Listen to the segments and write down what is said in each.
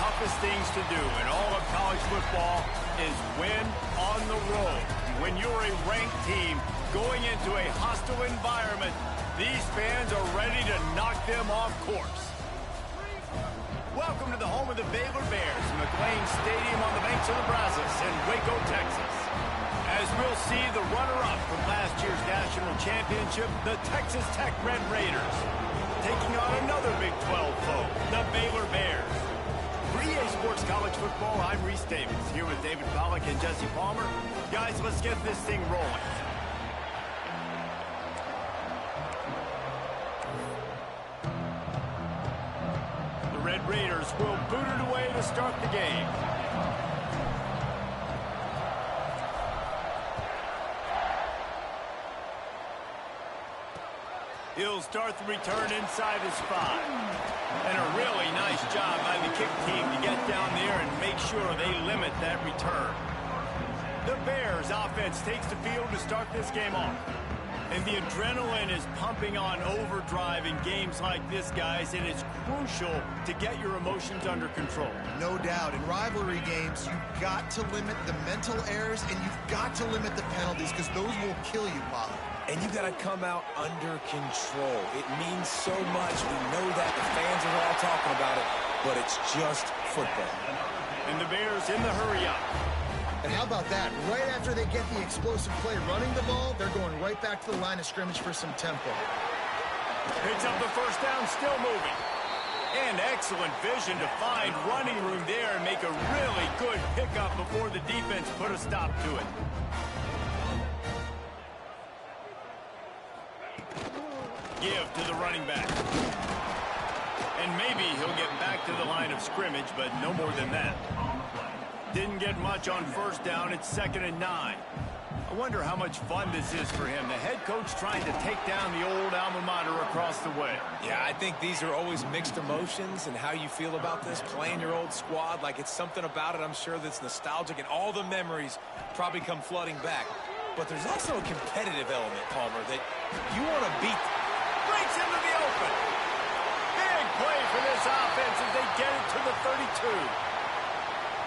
toughest things to do in all of college football is win on the road. When you're a ranked team going into a hostile environment, these fans are ready to knock them off course. Welcome to the home of the Baylor Bears, McLean Stadium on the banks of the Brazos in Waco, Texas. As we'll see the runner-up from last year's national championship, the Texas Tech Red Raiders, taking on another Big 12 foe, the Baylor Bears. For EA Sports College Football, I'm Reese Davis, here with David Pollack and Jesse Palmer. Guys, let's get this thing rolling. The Red Raiders will boot it away to start the game. He'll start the return inside his 5. And a really nice job by the kick team to get down there and make sure they limit that return. The Bears offense takes the field to start this game off. And the adrenaline is pumping on overdrive in games like this, guys, and it's crucial to get your emotions under control. No doubt. In rivalry games, you've got to limit the mental errors and you've got to limit the penalties because those will kill you, Molly. And you got to come out under control. It means so much. We know that. The fans are all talking about it, but it's just football. And the Bears in the hurry-up. And how about that? Right after they get the explosive play running the ball, they're going right back to the line of scrimmage for some tempo. Picks up the first down, still moving. And excellent vision to find running room there and make a really good pickup before the defense put a stop to it. Give to the running back. And maybe he'll get back to the line of scrimmage, but no more than that. Didn't get much on first down. It's 2nd and 9. I wonder how much fun this is for him. The head coach trying to take down the old alma mater across the way. Yeah, I think these are always mixed emotions and how you feel about this, playing your old squad. Like it's something about it, I'm sure, that's nostalgic, and all the memories probably come flooding back. But there's also a competitive element, Palmer, that you want to beat. Breaks into the open. Big play for this offense as they get it to the 32.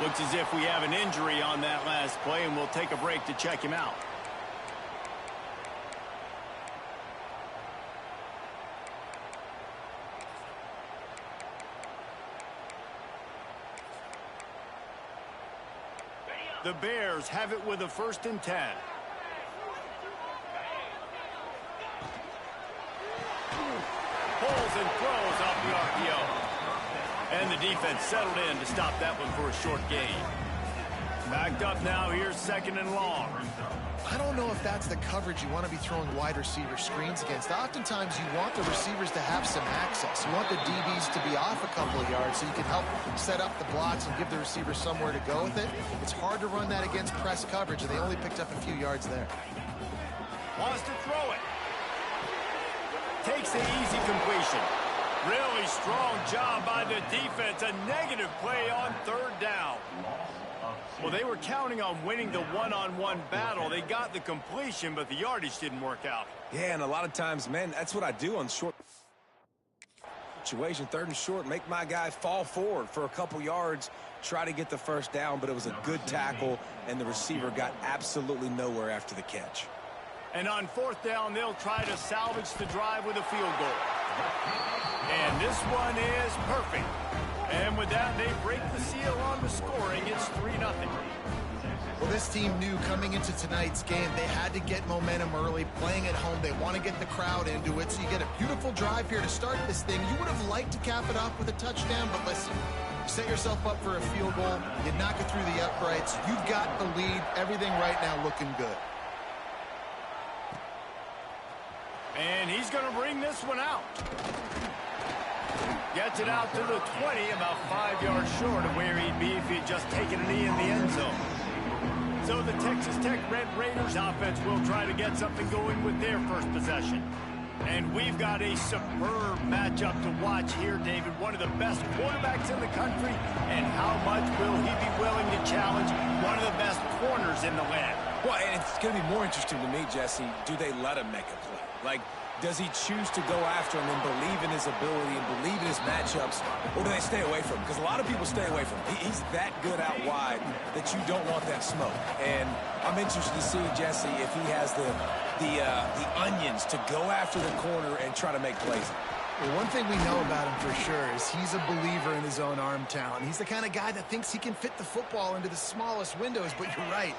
Looks as if we have an injury on that last play, and we'll take a break to check him out. The Bears have it with a 1st and 10. Pulls and throws off the RPO. And the defense settled in to stop that one for a short gain. Backed up now, here's 2nd and long. I don't know if that's the coverage you want to be throwing wide receiver screens against. Oftentimes, you want the receivers to have some access. You want the DBs to be off a couple of yards so you can help set up the blocks and give the receivers somewhere to go with it. It's hard to run that against press coverage, and they only picked up a few yards there. Wants to throw it. Takes the easy completion. Really strong job by the defense. A negative play on 3rd down. Well, they were counting on winning the one-on-one battle. They got the completion, but the yardage didn't work out. Yeah, and a lot of times, man, that's what I do on short situation. 3rd and short, make my guy fall forward for a couple yards, try to get the first down, but it was a good tackle, and the receiver got absolutely nowhere after the catch. And on 4th down, they'll try to salvage the drive with a field goal. And this one is perfect. And with that, they break the seal on the scoring. It's 3-0. Well, this team knew coming into tonight's game they had to get momentum early. Playing at home, they want to get the crowd into it. So you get a beautiful drive here to start this thing. You would have liked to cap it off with a touchdown, but listen, you set yourself up for a field goal. You knock it through the uprights. You've got the lead. Everything right now looking good. And he's going to bring this one out. Gets it out to the 20, about 5 yards short of where he'd be if he'd just taken a knee in the end zone. So the Texas Tech Red Raiders offense will try to get something going with their first possession. And we've got a superb matchup to watch here, David. One of the best quarterbacks in the country. And how much will he be willing to challenge one of the best corners in the land? Well, and it's going to be more interesting to me, Jesse, do they let him make a play? Like, does he choose to go after him and believe in his ability and believe in his matchups, or do they stay away from him? Because a lot of people stay away from him. He's that good out wide that you don't want that smoke. And I'm interested to see, Jesse, if he has the onions to go after the corner and try to make plays. Well, one thing we know about him for sure is he's a believer in his own arm talent. He's the kind of guy that thinks he can fit the football into the smallest windows, but you're right.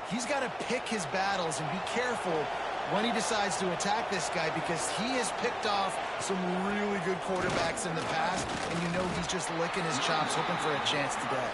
He's got to pick his battles and be careful when he decides to attack this guy, because he has picked off some really good quarterbacks in the past, and you know he's just licking his chops, hoping for a chance today.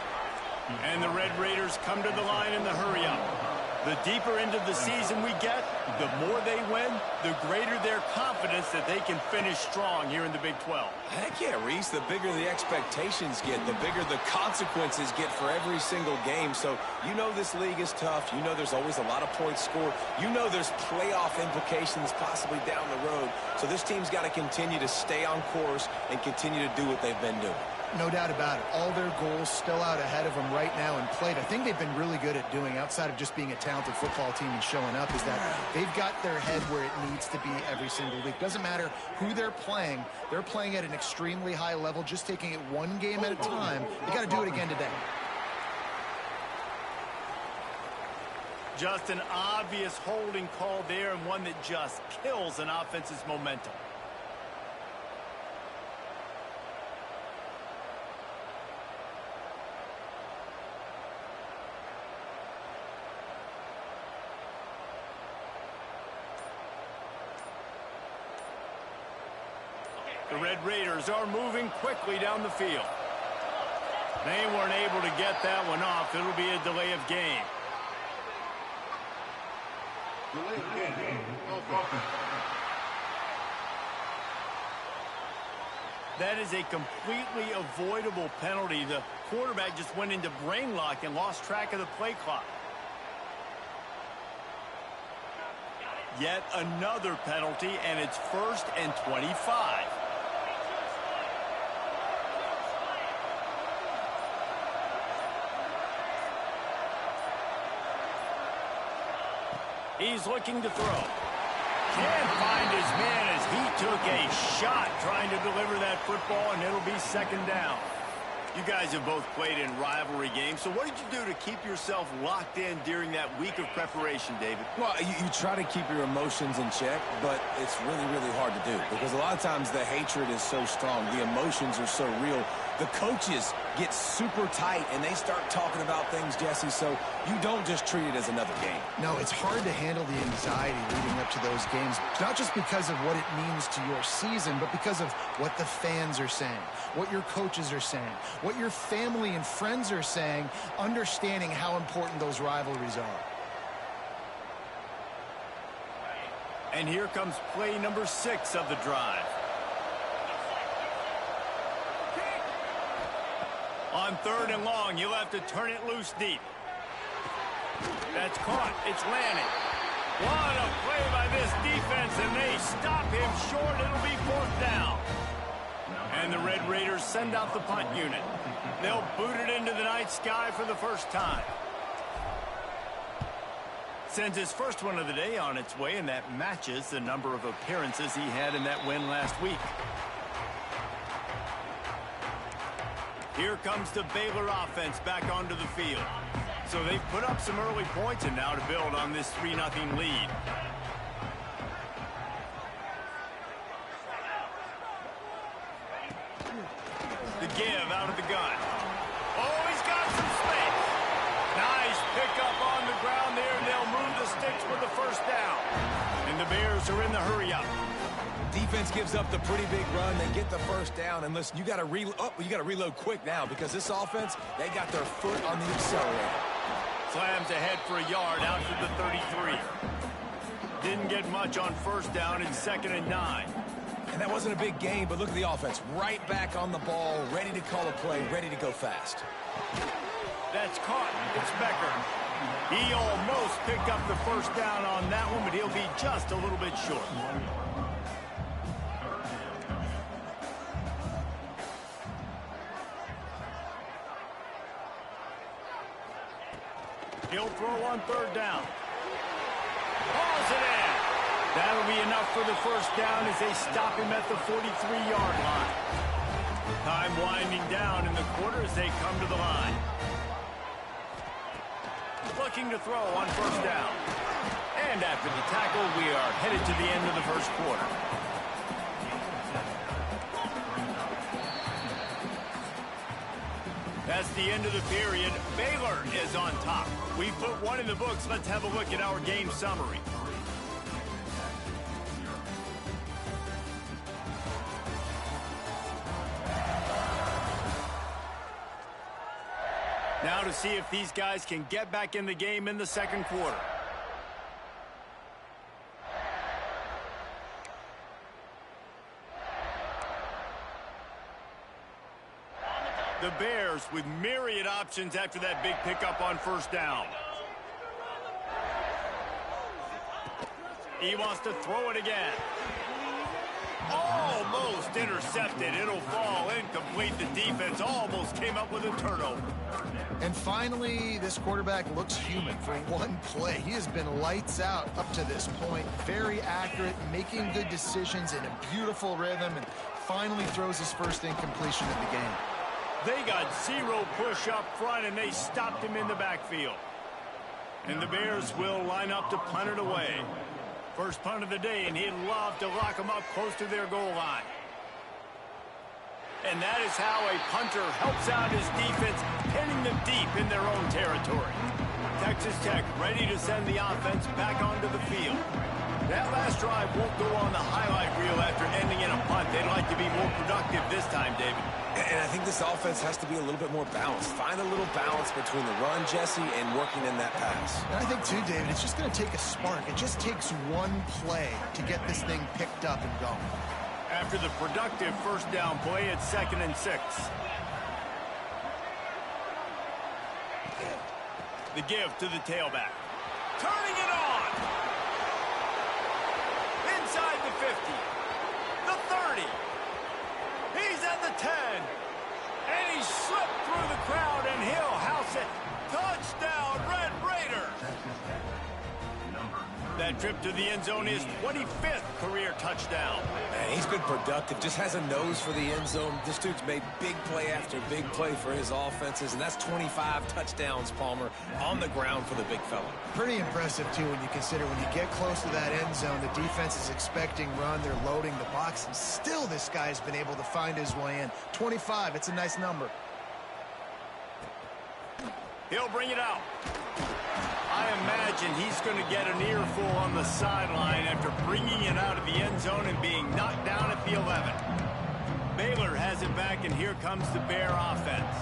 And the Red Raiders come to the line in the hurry-up. The deeper into the season we get, the more they win, the greater their confidence that they can finish strong here in the Big 12. Heck yeah, Reese. The bigger the expectations get, the bigger the consequences get for every single game. So you know this league is tough. You know there's always a lot of points scored. You know there's playoff implications possibly down the road. So this team's got to continue to stay on course and continue to do what they've been doing. No doubt about it. All their goals still out ahead of them right now in play. The thing they've been really good at doing, outside of just being a talented football team and showing up, is that they've got their head where it needs to be every single week. Doesn't matter who they're playing at an extremely high level, just taking it one game at a time. They got to do it again today. Just an obvious holding call there, and one that just kills an offense's momentum. The Red Raiders are moving quickly down the field. They weren't able to get that one off. It'll be a delay of game. That is a completely avoidable penalty. The quarterback just went into brain lock and lost track of the play clock. Yet another penalty, and it's 1st and 25. He's looking to throw. Can't find his man as he took a shot trying to deliver that football, and it'll be 2nd down. You guys have both played in rivalry games, so what did you do to keep yourself locked in during that week of preparation, David? Well, you try to keep your emotions in check, but it's really, really hard to do because a lot of times the hatred is so strong. The emotions are so real. The coaches get super tight, and they start talking about things, Jesse, so you don't just treat it as another game. No, it's hard to handle the anxiety leading up to those games, not just because of what it means to your season, but because of what the fans are saying, what your coaches are saying, what your family and friends are saying, understanding how important those rivalries are. And here comes play number 6 of the drive. On 3rd and long, you'll have to turn it loose deep. That's caught. It's landing. What a play by this defense, and they stop him short. It'll be 4th down. And the Red Raiders send out the punt unit. They'll boot it into the night sky for the first time. Sends his first one of the day on its way, and that matches the number of appearances he had in that win last week. Here comes the Baylor offense back onto the field. So they've put up some early points, and now to build on this 3-0 lead. The give out of the gun. Oh, he's got some space. Nice pickup on the ground there, and they'll move the sticks with the 1st down. And the Bears are in the hurry-up. Defense gives up the pretty big run. They get the 1st down, and listen, you got to reload quick now because this offense, they got their foot on the accelerator. Slams ahead for a yard out to the 33. Didn't get much on 1st down in 2nd and 9. And that wasn't a big gain, but look at the offense. Right back on the ball, ready to call a play, ready to go fast. That's caught. It's Becker. He almost picked up the 1st down on that one, but he'll be just a little bit short. He'll throw on 3rd down. Hauls it in. That'll be enough for the first down as they stop him at the 43-yard line. Time winding down in the quarter as they come to the line. Looking to throw on first down. And after the tackle, we are headed to the end of the first quarter. That's the end of the period. Baylor is on top. We put one in the books. Let's have a look at our game summary. Now to see if these guys can get back in the game in the second quarter. The Bears with myriad options after that big pickup on first down. He wants to throw it again. Almost intercepted. It'll fall incomplete. The defense almost came up with a turnover. And finally, this quarterback looks human for one play. He has been lights out up to this point. Very accurate, making good decisions in a beautiful rhythm, and finally throws his first incompletion of the game. They got zero push up front, and they stopped him in the backfield. And the Bears will line up to punt it away. First punt of the day, and he'd love to lock them up close to their goal line. And that is how a punter helps out his defense, pinning them deep in their own territory. Texas Tech ready to send the offense back onto the field. That last drive won't go on the highlight reel after ending in a punt. They'd like to be more productive this time, David. And I think this offense has to be a little bit more balanced. Find a little balance between the run, Jesse, and working in that pass. And I think, too, David, it's just going to take a spark. It just takes one play to get this thing picked up and going. After the productive first down play, it's 2nd and 6. The give to the tailback. Turning it on. Inside the 50. The 30. He's at the 10. And he slipped through the crowd, and he'll house it. Touchdown, Red Raider. That trip to the end zone is 25th career touchdown. Man, he's been productive. Just has a nose for the end zone. This dude's made big play after big play for his offenses, and that's 25 touchdowns, Palmer, on the ground for the big fella. Pretty impressive, too, when you consider when you get close to that end zone, the defense is expecting run. They're loading the box, and still this guy's been able to find his way in. 25, it's a nice number. He'll bring it out. I imagine he's going to get an earful on the sideline after bringing it out of the end zone and being knocked down at the 11. Baylor has it back, and here comes the Bear offense.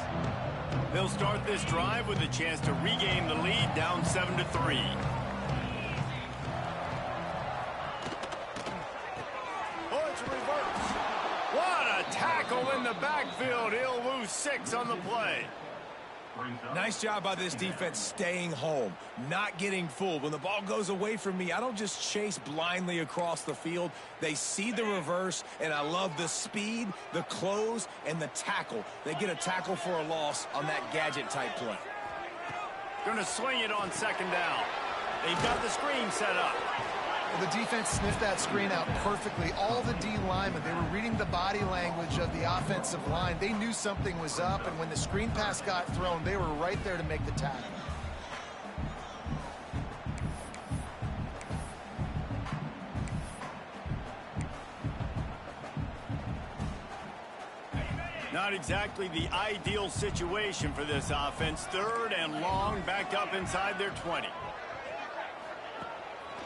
They'll start this drive with a chance to regain the lead, down 7-3. Oh, it's a reverse. What a tackle in the backfield. He'll lose 6 on the play. Nice job by this defense staying home, not getting fooled. When the ball goes away from me, I don't just chase blindly across the field. They see the reverse, and I love the speed, the close, and the tackle. They get a tackle for a loss on that gadget-type play. Going to swing it on 2nd down. They've got the screen set up. Well, the defense sniffed that screen out perfectly. All the D linemen, they were reading the body language of the offensive line. They knew something was up, and when the screen pass got thrown, they were right there to make the tackle. Not exactly the ideal situation for this offense. 3rd and long, back up inside their 20.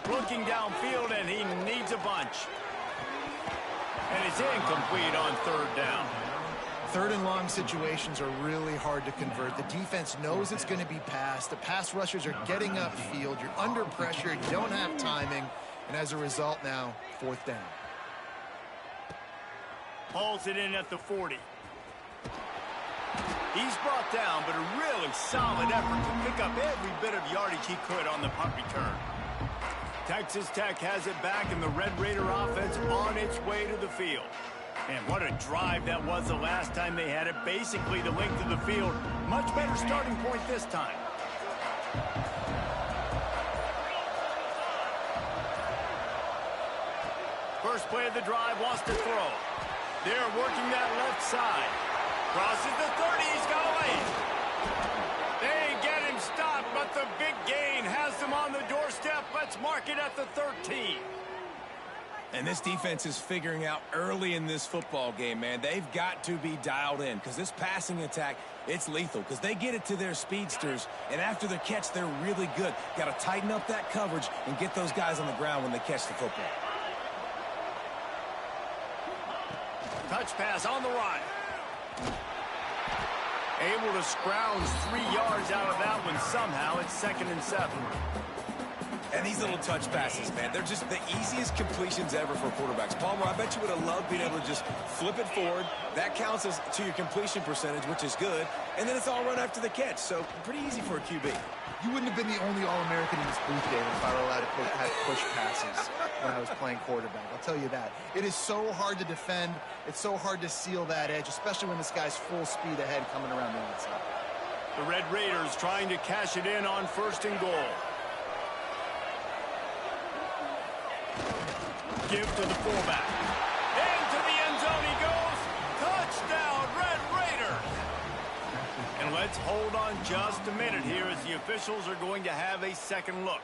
Looking downfield, and he needs a bunch. And it's incomplete on 3rd down. 3rd and long situations are really hard to convert. The defense knows it's going to be passed. The pass rushers are getting upfield. You're under pressure. You don't have timing. And as a result now, 4th down. Hauls it in at the 40. He's brought down, but a really solid effort to pick up every bit of yardage he could on the punt return. Texas Tech has it back, and the Red Raider offense on its way to the field. And what a drive that was the last time they had it, basically the length of the field. Much better starting point this time. First play of the drive, wants to throw. They're working that left side. Crosses the 30, he's got away. They get him stopped, but the big gain has them on the doorstep. Let's mark it at the 13. And this defense is figuring out early in this football game, man. They've got to be dialed in because this passing attack, it's lethal because they get it to their speedsters, and after the catch, they're really good. Got to tighten up that coverage and get those guys on the ground when they catch the football. Touch pass on the run. Able to scrounge 3 yards out of that one somehow. It's 2nd and 7. And these little touch passes, man, they're just the easiest completions ever for quarterbacks. Palmer, I bet you would have loved being able to just flip it forward. That counts as to your completion percentage, which is good. And then it's all run after the catch, so pretty easy for a QB. You wouldn't have been the only All-American in this booth, David, if I were allowed to push passes when I was playing quarterback. I'll tell you that. It is so hard to defend. It's so hard to seal that edge, especially when this guy's full speed ahead coming around the outside. The Red Raiders trying to cash it in on 1st and goal. Give to the fullback. Into the end zone he goes. Touchdown, Red Raiders. And let's hold on just a minute here as the officials are going to have a second look.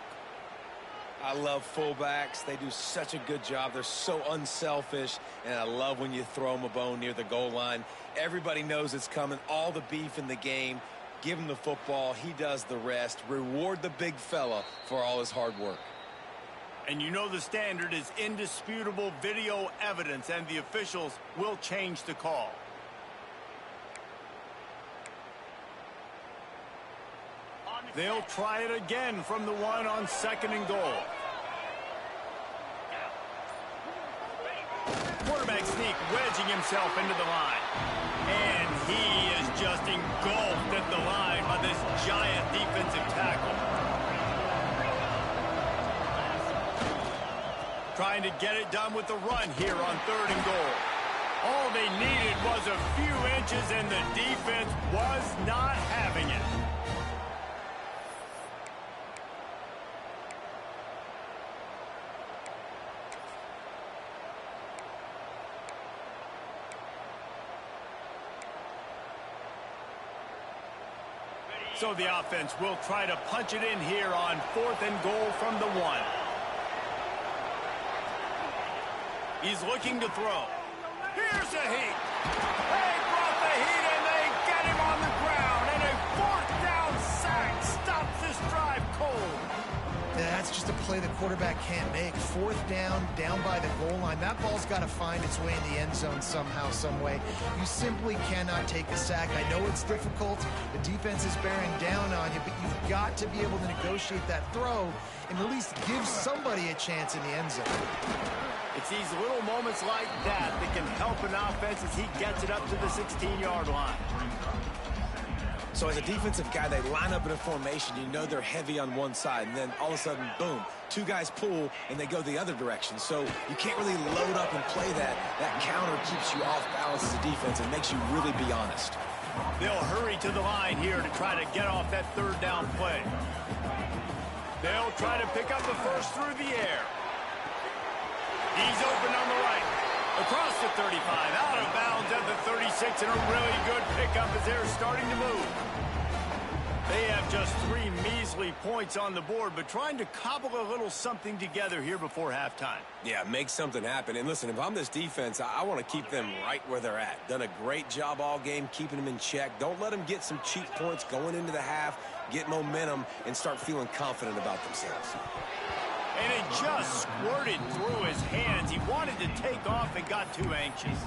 I love fullbacks. They do such a good job. They're so unselfish, and I love when you throw them a bone near the goal line. Everybody knows it's coming. All the beef in the game. Give him the football. He does the rest. Reward the big fella for all his hard work. And you know the standard is indisputable video evidence, and the officials will change the call. They'll try it again from the one on 2nd and goal. Quarterback sneak, wedging himself into the line. And he is just engulfed at the line by this giant defensive tackle. Trying to get it done with the run here on 3rd and goal. All they needed was a few inches, and the defense was not having it. So the offense will try to punch it in here on 4th and goal from the 1. He's looking to throw. Here's a heat. They brought the heat, and they get him on the ground. And a 4th down sack stops this drive cold. Yeah, that's just a play the quarterback can't make. 4th down, down by the goal line. That ball's got to find its way in the end zone somehow, some way. You simply cannot take a sack. I know it's difficult. The defense is bearing down on you, but you've got to be able to negotiate that throw and at least give somebody a chance in the end zone. It's these little moments like that that can help an offense as he gets it up to the 16-yard line. So as a defensive guy, they line up in a formation. You know they're heavy on one side, and then all of a sudden, boom, 2 guys pull, and they go the other direction. So you can't really load up and play that. That counter keeps you off balance as a defense and makes you really be honest. They'll hurry to the line here to try to get off that 3rd down play. They'll try to pick up the first through the air. He's open on the right. Across the 35, out of bounds at the 36, and a really good pickup as they're starting to move. They have just 3 measly points on the board, but trying to cobble a little something together here before halftime. Yeah, make something happen. And listen, if I'm this defense, I want to keep them right where they're at. Done a great job all game keeping them in check. Don't let them get some cheap points going into the half, get momentum, and start feeling confident about themselves. And it just squirted through his hands. He wanted to take off and got too anxious.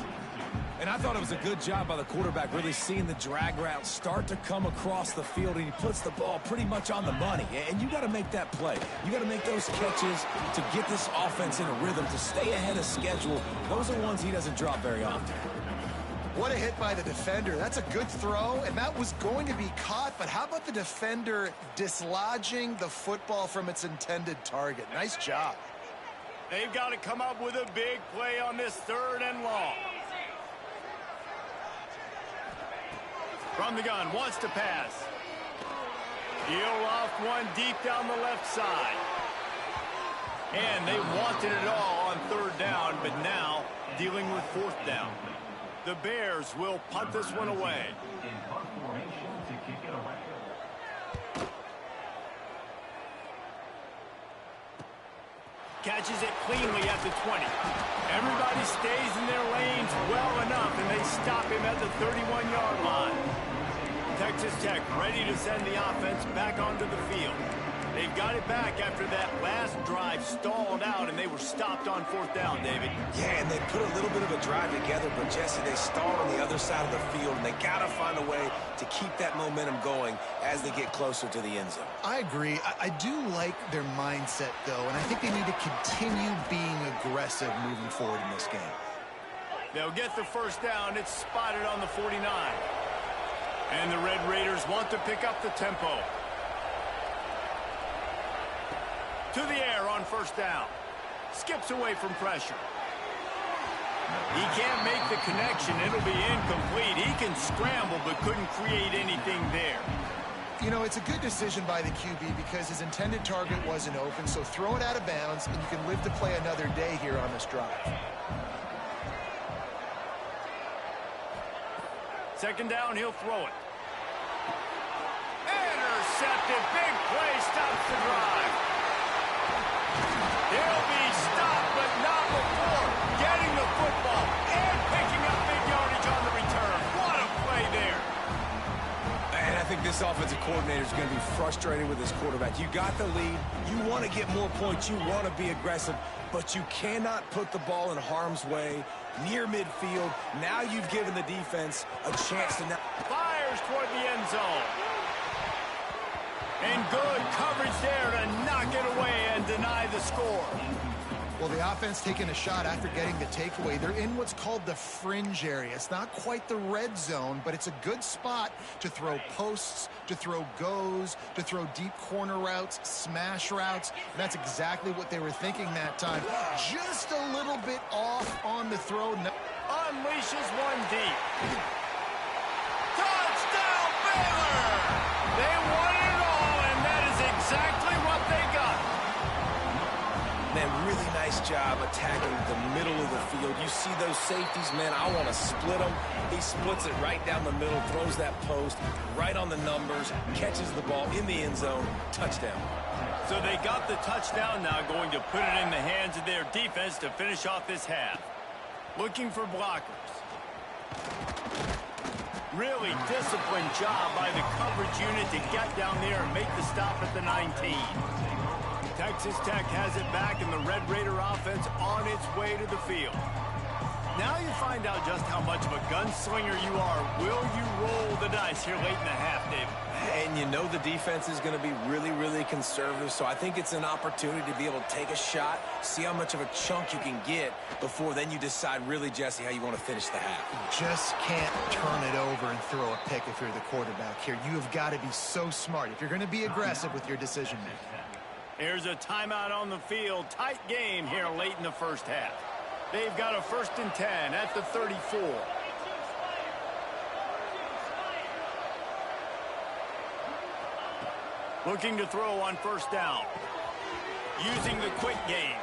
And I thought it was a good job by the quarterback, really seeing the drag route start to come across the field, and he puts the ball pretty much on the money. And you got to make that play. You got to make those catches to get this offense in a rhythm, to stay ahead of schedule. Those are ones he doesn't drop very often. What a hit by the defender. That's a good throw, and that was going to be caught, but how about the defender dislodging the football from its intended target? Nice job. They've got to come up with a big play on this 3rd and long. From the gun, wants to pass. He'll off one deep down the left side. And they wanted it all on third down, but now dealing with fourth down. The Bears will punt this one away. Catches it cleanly at the 20. Everybody stays in their lanes well enough, and they stop him at the 31-yard line. Texas Tech ready to send the offense back onto the field. They've got it back after that last drive stalled out, and they were stopped on fourth down, David. Yeah, and they put a little bit of a drive together, but, Jesse, they stalled on the other side of the field, and they got to find a way to keep that momentum going as they get closer to the end zone. I agree. I do like their mindset, though, and I think they need to continue being aggressive moving forward in this game. They'll get the first down. It's spotted on the 49. And the Red Raiders want to pick up the tempo. To the air on first down. Skips away from pressure. He can't make the connection. It'll be incomplete. He can scramble but couldn't create anything there. You know, it's a good decision by the QB because his intended target wasn't open, so throw it out of bounds and you can live to play another day here on this drive. Second down, he'll throw it. Intercepted. Big play stops the drive. He'll be stopped, but not before getting the football and picking up big yardage on the return. What a play there. And I think this offensive coordinator is going to be frustrated with his quarterback. You got the lead. You want to get more points. You want to be aggressive, but you cannot put the ball in harm's way near midfield. Now you've given the defense a chance to fires toward the end zone. And good coverage there to knock it away and deny the score. Well, the offense taking a shot after getting the takeaway. They're in what's called the fringe area. It's not quite the red zone, but it's a good spot to throw posts, to throw goes, to throw deep corner routes, smash routes. And that's exactly what they were thinking that time. Just a little bit off on the throw. Unleashes one deep. Touchdown, Baylor! They won it all, and that is exactly what they got. Man, really nice job attacking the middle of the field. You see those safeties, man, I want to split them. He splits it right down the middle, throws that post right on the numbers, catches the ball in the end zone, touchdown. So they got the touchdown now, going to put it in the hands of their defense to finish off this half. Looking for blockers. Really disciplined job by the coverage unit to get down there and make the stop at the 19. Texas Tech has it back, and the Red Raider offense on its way to the field. Now you find out just how much of a gunslinger you are. Will you roll the dice here late in the half, David? And you know the defense is going to be really, really conservative, so I think it's an opportunity to be able to take a shot, see how much of a chunk you can get before then you decide really, Jesse, how you want to finish the half. You just can't turn it over and throw a pick if you're the quarterback here. You have got to be so smart if you're going to be aggressive with your decision-making. Here's a timeout on the field. Tight game here late in the first half. They've got a 1st and 10 at the 34. Looking to throw on first down. Using the quick game.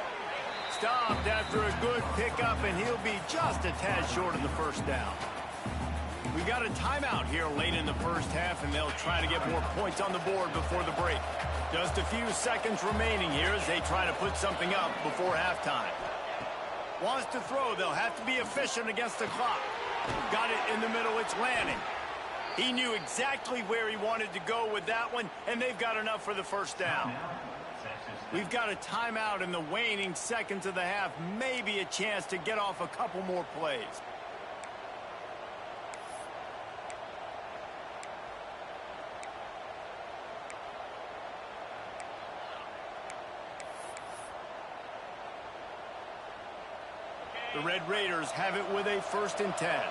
Stopped after a good pickup, and he'll be just a tad short of the first down. We got a timeout here late in the first half, and they'll try to get more points on the board before the break. Just a few seconds remaining here as they try to put something up before halftime. Wants to throw. They'll have to be efficient against the clock. Got it in the middle. It's landing. He knew exactly where he wanted to go with that one, and they've got enough for the first down. We've got a timeout in the waning seconds of the half. Maybe a chance to get off a couple more plays. The Red Raiders have it with a 1st and 10.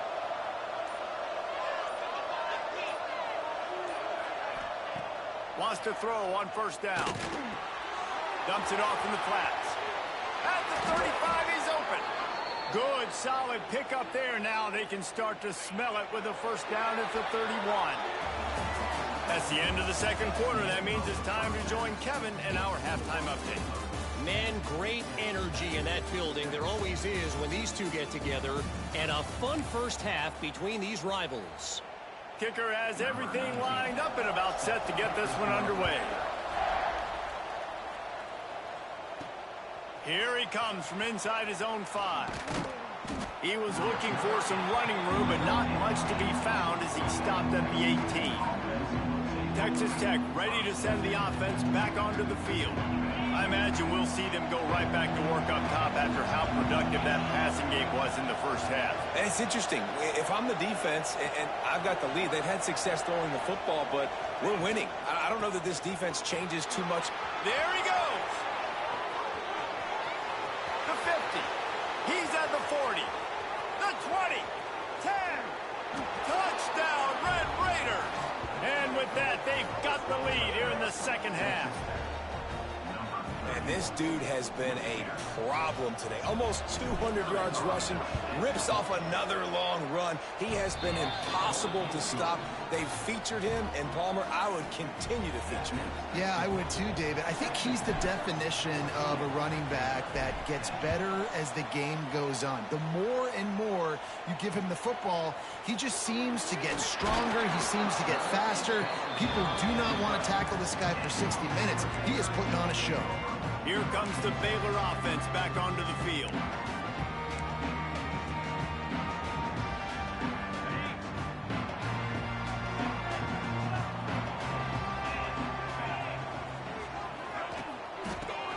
Wants to throw on first down. Dumps it off in the flats. At the 35, he's open. Good, solid pickup there. Now they can start to smell it with a first down at the 31. That's the end of the second quarter. That means it's time to join Kevin in our halftime update. Man, great energy in that building. There always is when these two get together. And a fun first half between these rivals. Kicker has everything lined up and about set to get this one underway. Here he comes from inside his own 5. He was looking for some running room, but not much to be found as he stopped at the 18. Texas Tech ready to send the offense back onto the field. I imagine we'll see them go right back to work up top after how productive that passing game was in the first half. And it's interesting. If I'm the defense and I've got the lead, they've had success throwing the football, but we're winning. I don't know that this defense changes too much. There he goes. The 50. He's at the 40. The 20. 10. Touchdown, Red Raiders. And with that, they've got the lead here in the second half. And this dude has been a problem today. Almost 200 yards rushing, rips off another long run. He has been impossible to stop. They've featured him, and Palmer, I would continue to feature him. Yeah, I would too, David. I think he's the definition of a running back that gets better as the game goes on. The more and more you give him the football, he just seems to get stronger. He seems to get faster. People do not want to tackle this guy for 60 minutes. He is putting on a show. Here comes the Baylor offense back onto the field.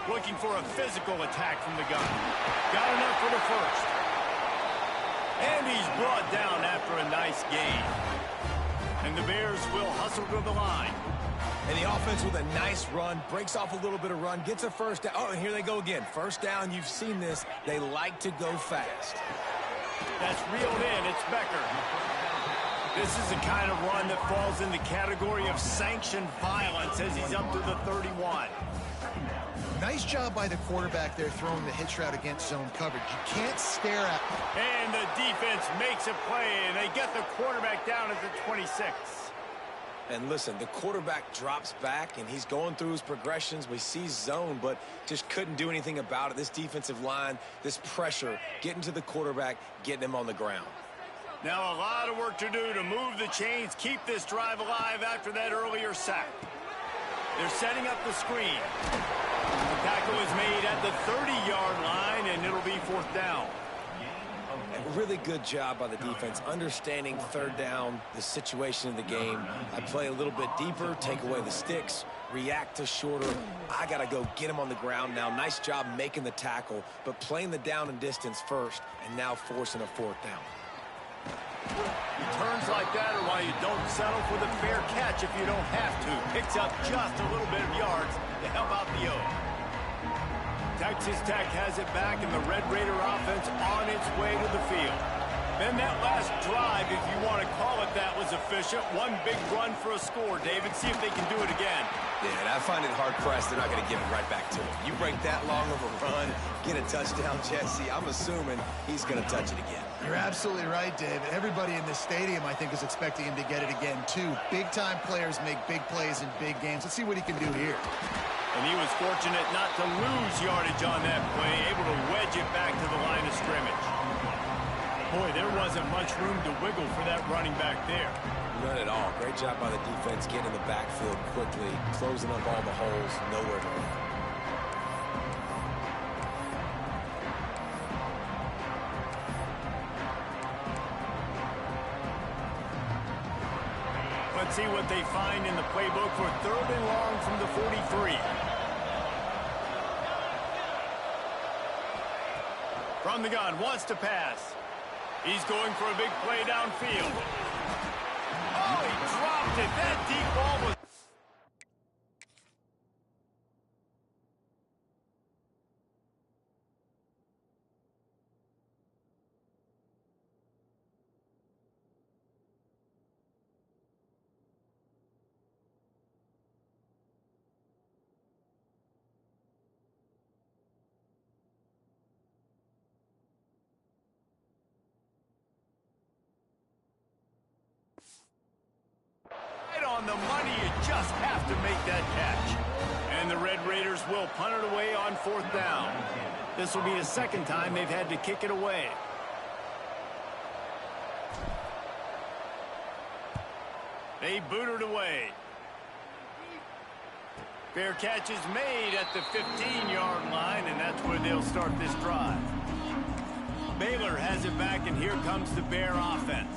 Looking for a physical attack from the gun. Got enough for the first. And he's brought down after a nice gain. And the Bears will hustle to the line. And the offense with a nice run, breaks off a little bit of run, gets a first down. Oh, and here they go again. First down, you've seen this. They like to go fast. That's reeled in. It's Becker. This is the kind of run that falls in the category of sanctioned violence as he's up to the 31. Nice job by the quarterback there throwing the hitch route against zone coverage. You can't stare at him. And the defense makes a play, and they get the quarterback down at the 26. And listen, the quarterback drops back, and he's going through his progressions. We see zone, but just couldn't do anything about it. This defensive line, this pressure, getting to the quarterback, getting him on the ground. Now a lot of work to do to move the chains, keep this drive alive after that earlier sack. They're setting up the screen. The tackle is made at the 30-yard line, and it'll be fourth down. A really good job by the defense, understanding third down, the situation of the game. I play a little bit deeper, take away the sticks, react to shorter. I got to go get him on the ground now. Nice job making the tackle, but playing the down and distance first, and now forcing a fourth down. Turns like that are why you don't settle for the fair catch if you don't have to. Picks up just a little bit of yards to help out the O. Texas Tech has it back, and the Red Raider offense on its way to the field. Then that last drive, if you want to call it that, was efficient. One big run for a score, David. See if they can do it again. Yeah, and I find it hard-pressed they're not going to give it right back to him. You break that long of a run, get a touchdown, Jesse, I'm assuming he's going to touch it again. You're absolutely right, David. Everybody in this stadium, I think, is expecting him to get it again, too. Big-time players make big plays in big games. Let's see what he can do here. And he was fortunate not to lose yardage on that play, able to wedge it back to the line of scrimmage. Boy, there wasn't much room to wiggle for that running back there. None at all. Great job by the defense getting in the backfield quickly, closing up all the holes, nowhere to run. Let's see what they find in the playbook for third and long from the 43. From the gun, wants to pass. He's going for a big play downfield. Oh, he dropped it. That deep ball was... on the money, you just have to make that catch. And the Red Raiders will punt it away on 4th down. This will be the second time they've had to kick it away. They boot it away. Fair catch is made at the 15-yard line, and that's where they'll start this drive. Baylor has it back, and here comes the Bear offense.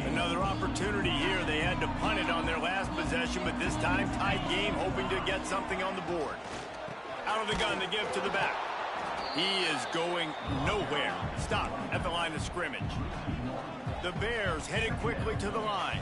Another opportunity here. They had to punt it on their last possession, but this time tied game, hoping to get something on the board. Out of the gun to give to the back. He is going nowhere. Stop at the line of scrimmage. The Bears headed quickly to the line.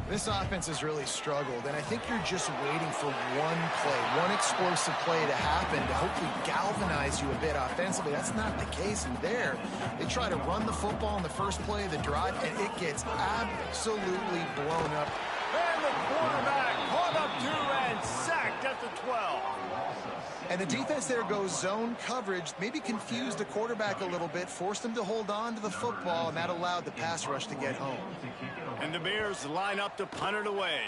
This offense has really struggled, and I think you're just waiting for one play, one explosive play to happen to hopefully galvanize you a bit offensively. That's not the case in there. They try to run the football in the first play of the drive, and it gets absolutely blown up. And the quarterback caught up to and sacked at the 12. And the defense there goes zone coverage, maybe confused the quarterback a little bit, forced him to hold on to the football, and that allowed the pass rush to get home. And the Bears line up to punt it away.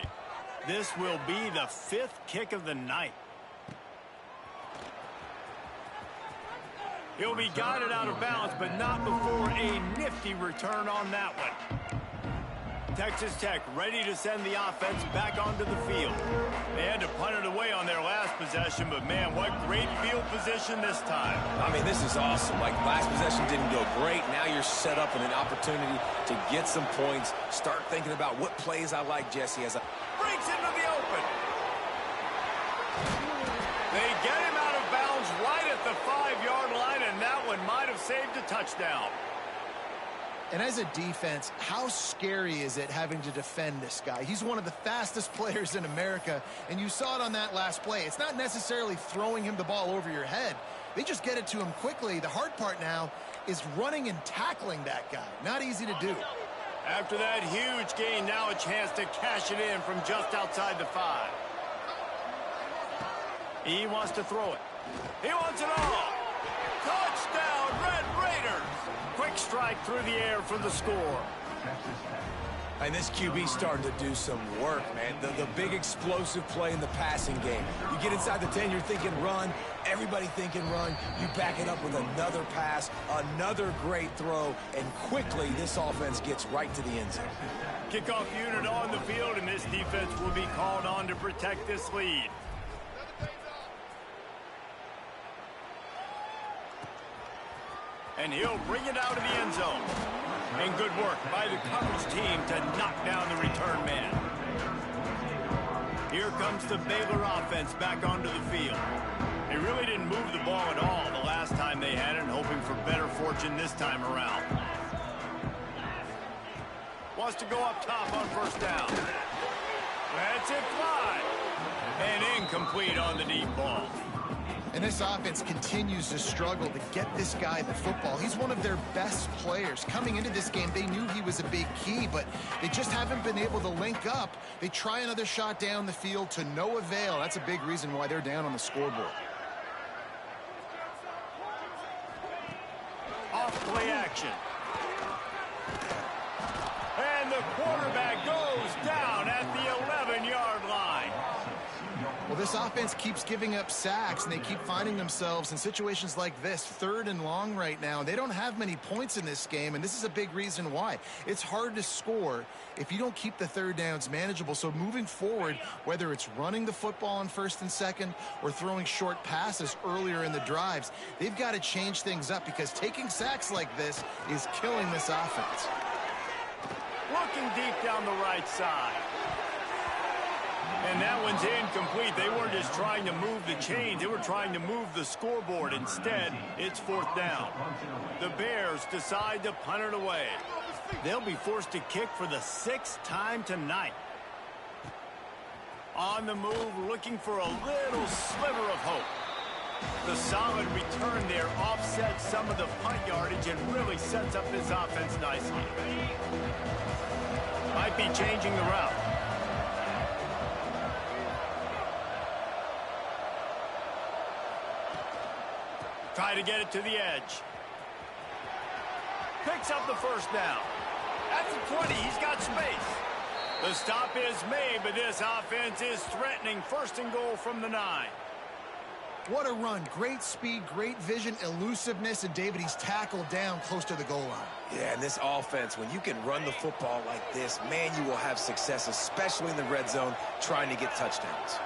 This will be the 5th kick of the night. He'll be guided out of bounds, but not before a nifty return on that one. Texas Tech ready to send the offense back onto the field. They had to punt it away on their last possession, but man, what great field position this time. I mean, this is awesome. Like, last possession didn't go great. Now you're set up in an opportunity to get some points. Start thinking about what plays I like, Jesse, as I... Breaks into the open. They get him out of bounds right at the 5-yard line, and that one might have saved a touchdown. And as a defense, how scary is it having to defend this guy? He's one of the fastest players in America, and you saw it on that last play. It's not necessarily throwing him the ball over your head. They just get it to him quickly. The hard part now is running and tackling that guy. Not easy to do. After that huge gain, now a chance to cash it in from just outside the 5. He wants to throw it. He wants it all. Touchdown, Red Raiders. Quick strike through the air for the score. And this QB's starting to do some work, man. The big explosive play in the passing game. You get inside the 10, you're thinking run. Everybody thinking run. You back it up with another pass, another great throw, and quickly this offense gets right to the end zone. Kickoff unit on the field, and this defense will be called on to protect this lead. And he'll bring it out of the end zone. And good work by the coverage team to knock down the return man. Here comes the Baylor offense back onto the field. They really didn't move the ball at all the last time they had it, and hoping for better fortune this time around. Wants to go up top on 1st down. That's it, fly. And incomplete on the deep ball. And this offense continues to struggle to get this guy the football. He's one of their best players. Coming into this game, they knew he was a big key, but they just haven't been able to link up. They try another shot down the field to no avail. That's a big reason why they're down on the scoreboard. Off play action. And the quarterback goes down at the 11-yard line. Well, this offense keeps giving up sacks, and they keep finding themselves in situations like this, 3rd and long right now. They don't have many points in this game, and this is a big reason why. It's hard to score if you don't keep the 3rd downs manageable. So moving forward, whether it's running the football on 1st and 2nd or throwing short passes earlier in the drives, they've got to change things up because taking sacks like this is killing this offense. Looking deep down the right side. And that one's incomplete. They weren't just trying to move the chains. They were trying to move the scoreboard. Instead, it's 4th down. The Bears decide to punt it away. They'll be forced to kick for the 6th time tonight. On the move, looking for a little sliver of hope. The solid return there offsets some of the punt yardage and really sets up this offense nicely. Might be changing the route. Try to get it to the edge. Picks up the 1st down. At the 20, he's got space. The stop is made, but this offense is threatening 1st and goal from the 9. What a run. Great speed, great vision, elusiveness, and David, he's tackled down close to the goal line. Yeah, and this offense, when you can run the football like this, man, you will have success, especially in the red zone, trying to get touchdowns.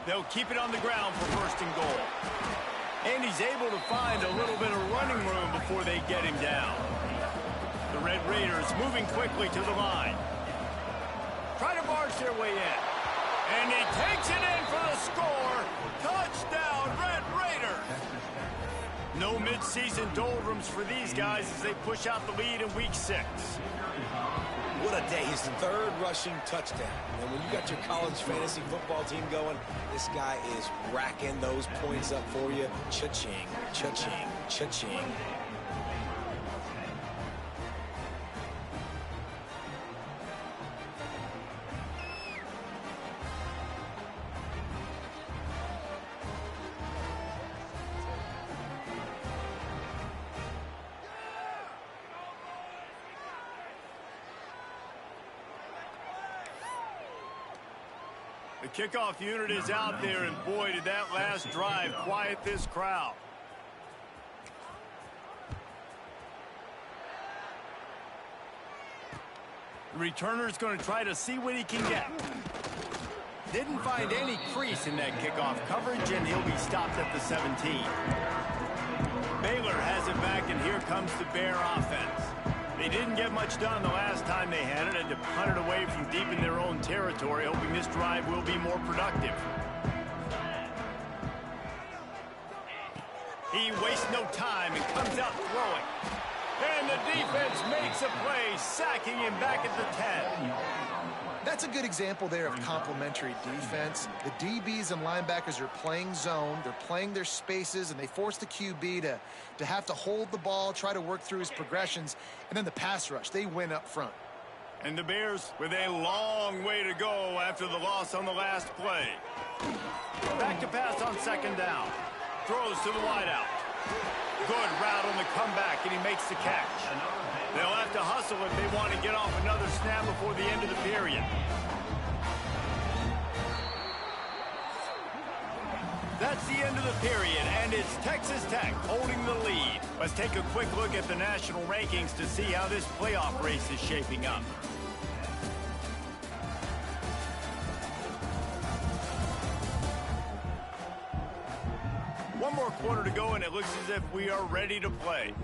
They'll keep it on the ground for first and goal. And he's able to find a little bit of running room before they get him down. The Red Raiders moving quickly to the line. Try to barge their way in. And he takes it in for the score. Touchdown, Red Raiders. No midseason doldrums for these guys as they push out the lead in Week 6. What a day. His third rushing touchdown. And when you got your college fantasy football team going, this guy is racking those points up for you. Cha-ching, cha-ching, cha-ching. The kickoff unit is out there, and boy, did that last drive quiet this crowd. The returner's going to try to see what he can get. Didn't find any crease in that kickoff coverage, and he'll be stopped at the 17. Baylor has it back, and here comes the Bear offense. They didn't get much done the last time they had it, and to punt it away from deep in their own territory, hoping this drive will be more productive. He wastes no time and comes out throwing. And the defense makes a play, sacking him back at the 10. That's a good example there of complementary defense. The DBs and linebackers are playing zone, they're playing their spaces, and they force the QB to have to hold the ball, try to work through his progressions, and then the pass rush, they win up front. And the Bears with a long way to go after the loss on the last play. Back to pass on second down. Throws to the wideout. Good route on the comeback, and he makes the catch. They'll have to hustle if they want to get off another snap before the end of the period. That's the end of the period, and it's Texas Tech holding the lead. Let's take a quick look at the national rankings to see how this playoff race is shaping up. One more quarter to go, and it looks as if we are ready to play.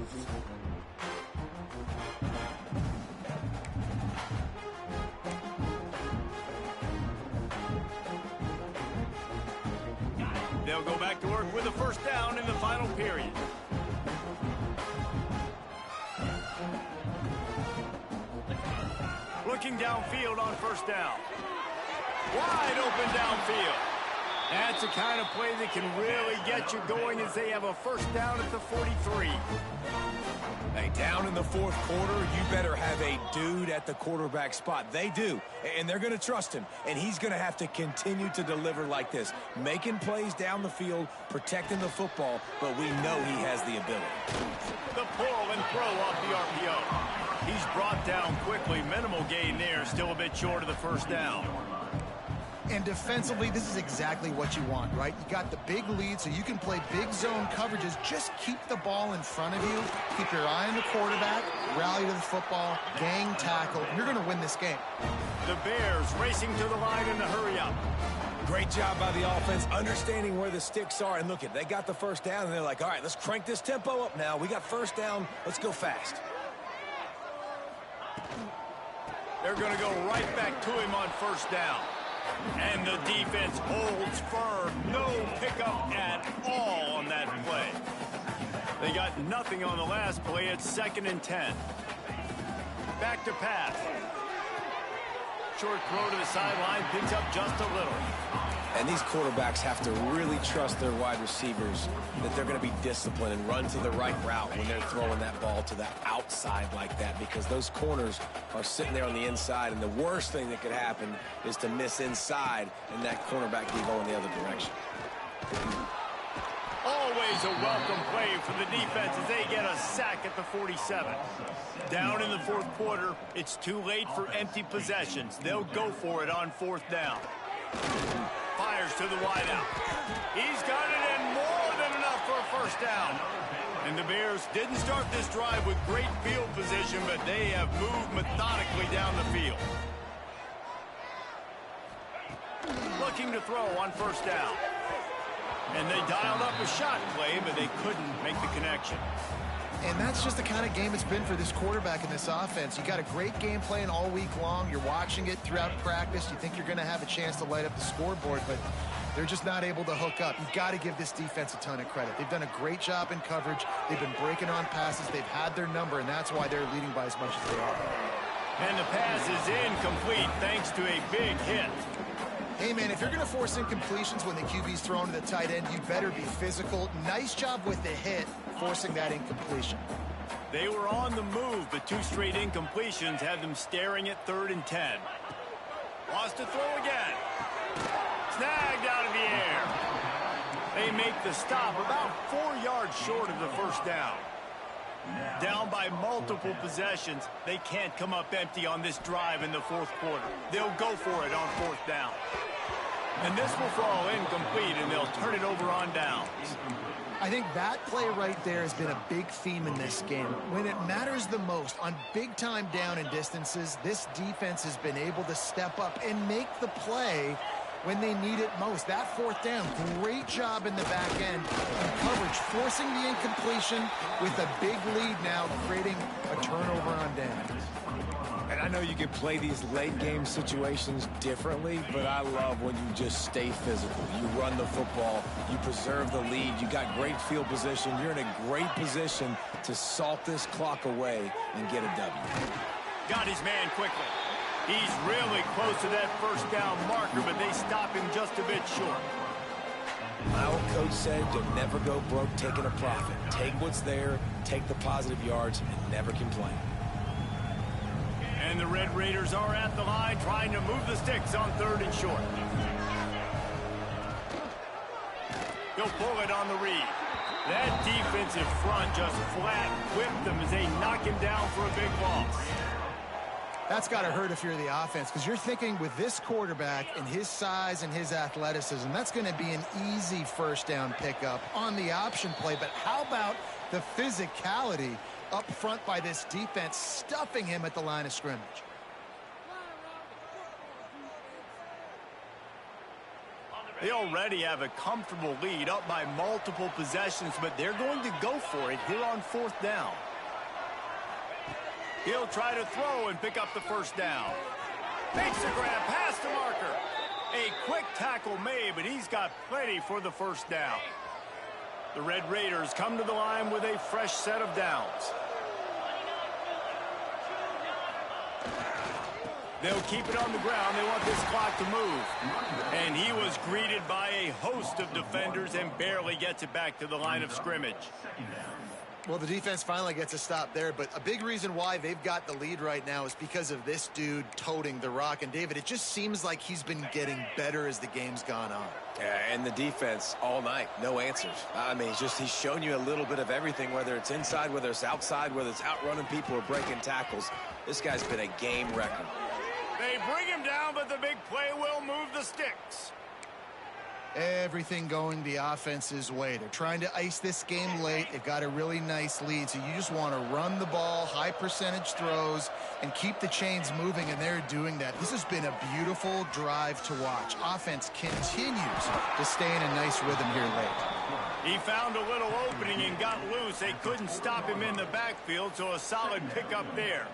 They'll go back to work with a first down in the final period. Looking downfield on first down. Wide open downfield. That's the kind of play that can really get you going as they have a first down at the 43. Hey, down in the fourth quarter, you better have a dude at the quarterback spot. They do, and they're going to trust him, and he's going to have to continue to deliver like this, making plays down the field, protecting the football, but we know he has the ability. The pull and throw off the RPO. He's brought down quickly. Minimal gain there, still a bit short of the first down. And defensively, this is exactly what you want, right? You got the big lead, so you can play big zone coverages. Just keep the ball in front of you. Keep your eye on the quarterback, rally to the football, gang tackle. You're going to win this game. The Bears racing to the line in a hurry-up. Great job by the offense, understanding where the sticks are. And look, they got the first down, and they're like, all right, let's crank this tempo up now. We got first down. Let's go fast. They're going to go right back to him on first down. And the defense holds firm. No pickup at all on that play. They got nothing on the last play. It's 2nd and 10. Back to pass. Short throw to the sideline, picks up just a little. And these quarterbacks have to really trust their wide receivers that they're going to be disciplined and run to the right route when they're throwing that ball to the outside like that, because those corners are sitting there on the inside, and the worst thing that could happen is to miss inside and that cornerback be going the other direction. Always a welcome play for the defense as they get a sack at the 47. Down in the fourth quarter, it's too late for empty possessions. They'll go for it on fourth down. fires to the wideout. He's got it, and more than enough for a first down. And the Bears didn't start this drive with great field position, but they have moved methodically down the field. Looking to throw on first down. And they dialed up a shot play, but they couldn't make the connection. And that's just the kind of game it's been for this quarterback in this offense. You got a great game plan all week long. You're watching it throughout practice. You think you're going to have a chance to light up the scoreboard, but they're just not able to hook up. You've got to give this defense a ton of credit. They've done a great job in coverage. They've been breaking on passes. They've had their number, and that's why they're leading by as much as they are. And the pass is incomplete thanks to a big hit. Hey, man, if you're going to force incompletions when the QB's thrown to the tight end, you better be physical. Nice job with the hit, forcing that incompletion. They were on the move, but 2 straight incompletions had them staring at 3rd and 10. Wants to throw again. Snagged out of the air. They make the stop about 4 yards short of the first down. Down by multiple possessions, they can't come up empty on this drive in the 4th quarter. They'll go for it on 4th down. And this will fall incomplete, and they'll turn it over on downs. I think that play right there has been a big theme in this game. When it matters the most, on big-time down and distances, this defense has been able to step up and make the play when they need it most. That 4th down, great job in the back end in coverage, forcing the incompletion with a big lead now, creating a turnover on downs. And I know you can play these late-game situations differently, but I love when you just stay physical. You run the football. You preserve the lead. You got great field position. You're in a great position to salt this clock away and get a W. Got his man quickly. He's really close to that first down marker, but they stop him just a bit short. My old coach said you'll never go broke taking a profit. Take what's there, take the positive yards, and never complain. And the Red Raiders are at the line trying to move the sticks on 3rd and short. He'll pull it on the read. That defensive front just flat whipped them as they knock him down for a big loss. That's got to hurt if you're the offense, because you're thinking with this quarterback and his size and his athleticism, that's going to be an easy first down pickup on the option play. But how about the physicality up front by this defense, stuffing him at the line of scrimmage? They already have a comfortable lead up by multiple possessions, but they're going to go for it here on 4th down. He'll try to throw and pick up the first down. Makes the grab past the marker. A quick tackle made, but he's got plenty for the first down. The Red Raiders come to the line with a fresh set of downs. They'll keep it on the ground. They want this clock to move. And he was greeted by a host of defenders and barely gets it back to the line of scrimmage. Well, the defense finally gets a stop there, but a big reason why they've got the lead right now is because of this dude toting the rock. And, David, it just seems like he's been getting better as the game's gone on. Yeah, and the defense all night, no answers. I mean, he's shown you a little bit of everything, whether it's inside, whether it's outside, whether it's outrunning people or breaking tackles. This guy's been a game wrecker. They bring him down, but the big play will move the sticks. Everything going the offense's way. They're trying to ice this game late. They've got a really nice lead, so you just want to run the ball, high percentage throws, and keep the chains moving, and they're doing that. This has been a beautiful drive to watch. Offense continues to stay in a nice rhythm here late. He found a little opening and got loose. They couldn't stop him in the backfield, so a solid pickup there.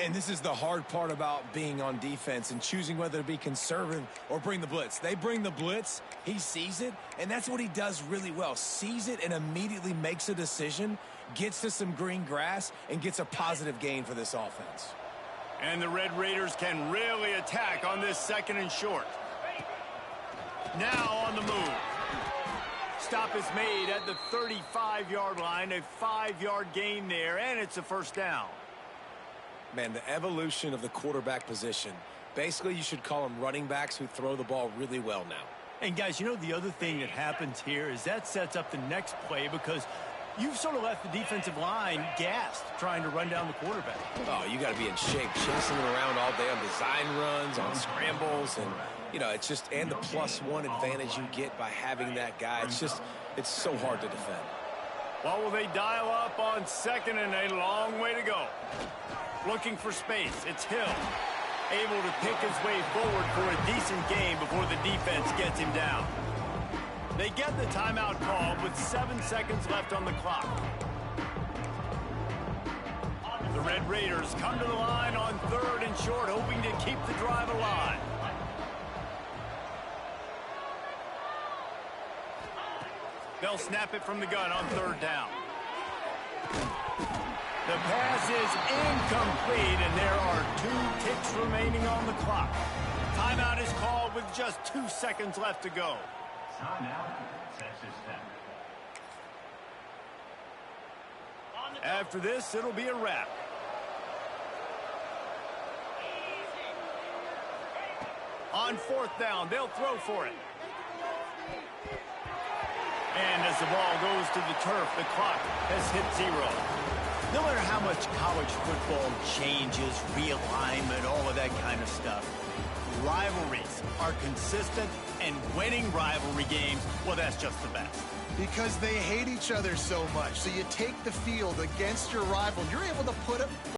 And this is the hard part about being on defense and choosing whether to be conservative or bring the blitz. They bring the blitz, he sees it, and that's what he does really well. Sees it and immediately makes a decision, gets to some green grass, and gets a positive gain for this offense. And the Red Raiders can really attack on this 2nd and short. Now on the move. Stop is made at the 35-yard line, a 5-yard gain there, and it's a first down. Man, the evolution of the quarterback position. Basically, you should call them running backs who throw the ball really well now. And, guys, you know the other thing that happens here is that sets up the next play because You've sort of left the defensive line gassed trying to run down the quarterback. Oh, you got to be in shape, chasing him around all day on design runs, on scrambles, and, you know, it's just, and the +1 advantage you get by having that guy. It's so hard to defend. Well, will they dial up on second and a long way to go? Looking for space. It's Hill. Able to pick his way forward for a decent game before the defense gets him down. They get the timeout called with 7 seconds left on the clock. The Red Raiders come to the line on 3rd and short, hoping to keep the drive alive. They'll snap it from the gun on 3rd down. The pass is incomplete, and there are 2 ticks remaining on the clock. Timeout is called with just 2 seconds left to go. After this, it'll be a wrap. On 4th down, they'll throw for it. And as the ball goes to the turf, the clock has hit 0. No matter how much college football changes, realignment, all of that kind of stuff, rivalries are consistent, and winning rivalry games, well, that's just the best. Because they hate each other so much. So you take the field against your rival. You're able to put up